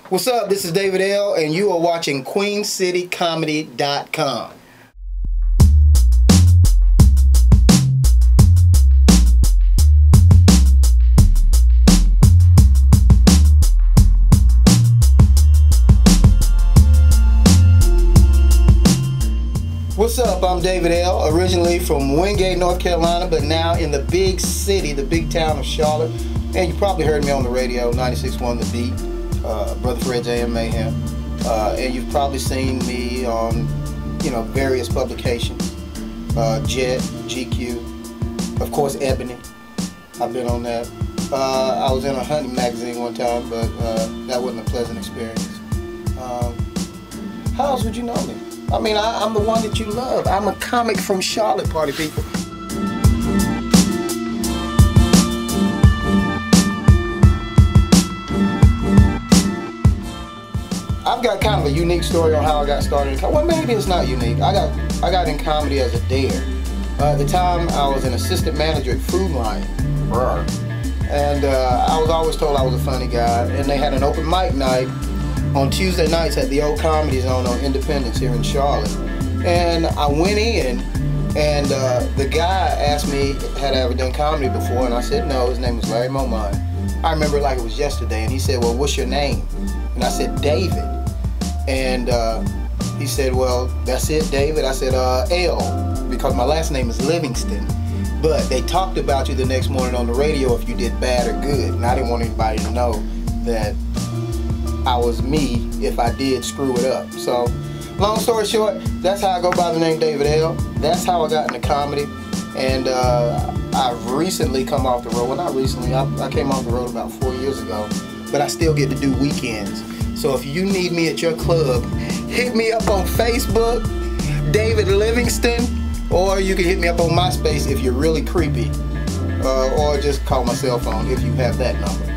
What's up? This is David L. and you are watching QueenCityComedy.com. What's up? I'm David L. Originally from Wingate, North Carolina, but now in the big city, the big town of Charlotte. And you probably heard me on the radio, 96.1 The Beat, Brother Fred's AM Mayhem. And you've probably seen me on, various publications. Jet, GQ, of course Ebony. I've been on that. I was in a hunting magazine one time, but that wasn't a pleasant experience. How else would you know me? I mean, I'm the one that you love. I'm a comic from Charlotte, party people. I've got kind of a unique story on how I got started. Well, maybe it's not unique. I got in comedy as a dare. At the time, I was an assistant manager at Food Lion. And I was always told I was a funny guy. And they had an open mic night on Tuesday nights at the old Comedy Zone on Independence here in Charlotte. And I went in, and the guy asked me, had I ever done comedy before? And I said no. His name was Larry Momine. I remember it like it was yesterday. And he said, well, what's your name? And I said, David. And he said, well, that's it, David? I said, L, because my last name is Livingston. But they talked about you the next morning on the radio if you did bad or good. And I didn't want anybody to know that I was me if I did screw it up. So, long story short, that's how I go by the name David L. That's how I got into comedy. And I've recently come off the road. Well, not recently. I came off the road about 4 years ago. But I still get to do weekends. So if you need me at your club, hit me up on Facebook, David Livingston, or you can hit me up on MySpace if you're really creepy, or just call my cell phone if you have that number.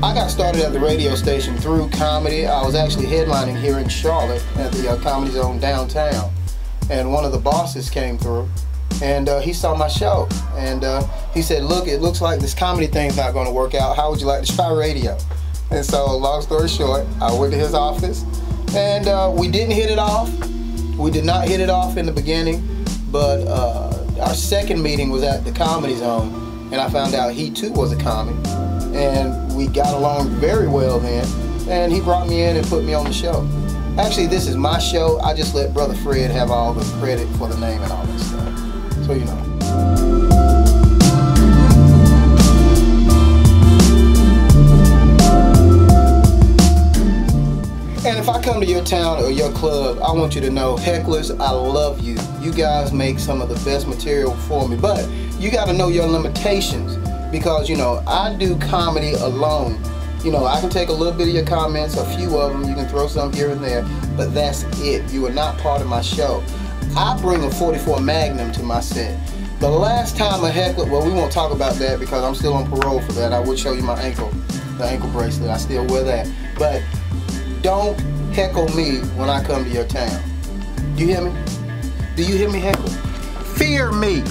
I got started at the radio station through comedy. I was actually headlining here in Charlotte at the Comedy Zone downtown. And one of the bosses came through and he saw my show. And he said, look, it looks like this comedy thing's not going to work out. How would you like to try radio? And so, long story short, I went to his office and we didn't hit it off. We did not hit it off in the beginning, but our second meeting was at the Comedy Zone and I found out he too was a comic. And we got along very well then, and he brought me in and put me on the show. Actually, this is my show. I just let Brother Fred have all the credit for the name and all that stuff. So you know. And if I come to your town or your club, I want you to know, hecklers, I love you. You guys make some of the best material for me, but you got to know your limitations. Because, I do comedy alone. I can take a little bit of your comments, a few of them, you can throw some here and there, but that's it. You are not part of my show. I bring a 44 Magnum to my set. The last time a heckler, well, we won't talk about that because I'm still on parole for that. I would show you my ankle, the ankle bracelet. I still wear that. But don't heckle me when I come to your town. Do you hear me? Do you hear me heckle? Fear me.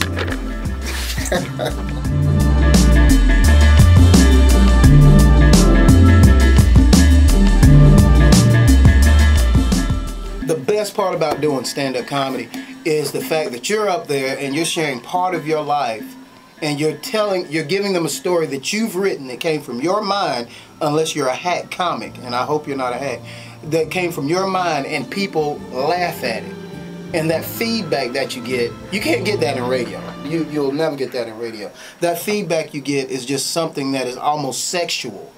The best part about doing stand-up comedy is the fact that you're up there and you're sharing part of your life and you're giving them a story that you've written that came from your mind, unless you're a hack comic, and I hope you're not a hack, that came from your mind and people laugh at it. And that feedback that you get, you can't get that in radio. You'll never get that in radio. That feedback you get is just something that is almost sexual.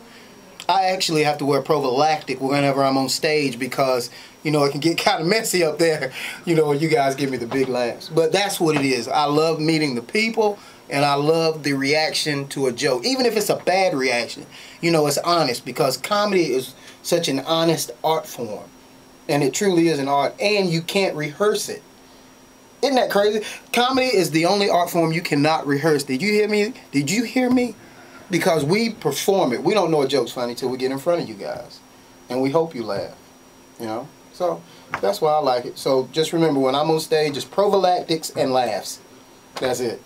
I actually have to wear prophylactic whenever I'm on stage because, it can get kind of messy up there, when you guys give me the big laughs. But that's what it is. I love meeting the people and I love the reaction to a joke. Even if it's a bad reaction, it's honest because comedy is such an honest art form. And it truly is an art, and you can't rehearse it. Isn't that crazy? Comedy is the only art form you cannot rehearse. Did you hear me? Did you hear me? Because we perform it. We don't know a joke's funny till we get in front of you guys. And we hope you laugh, So that's why I like it. So just remember, when I'm on stage, it's prophylactics and laughs. That's it.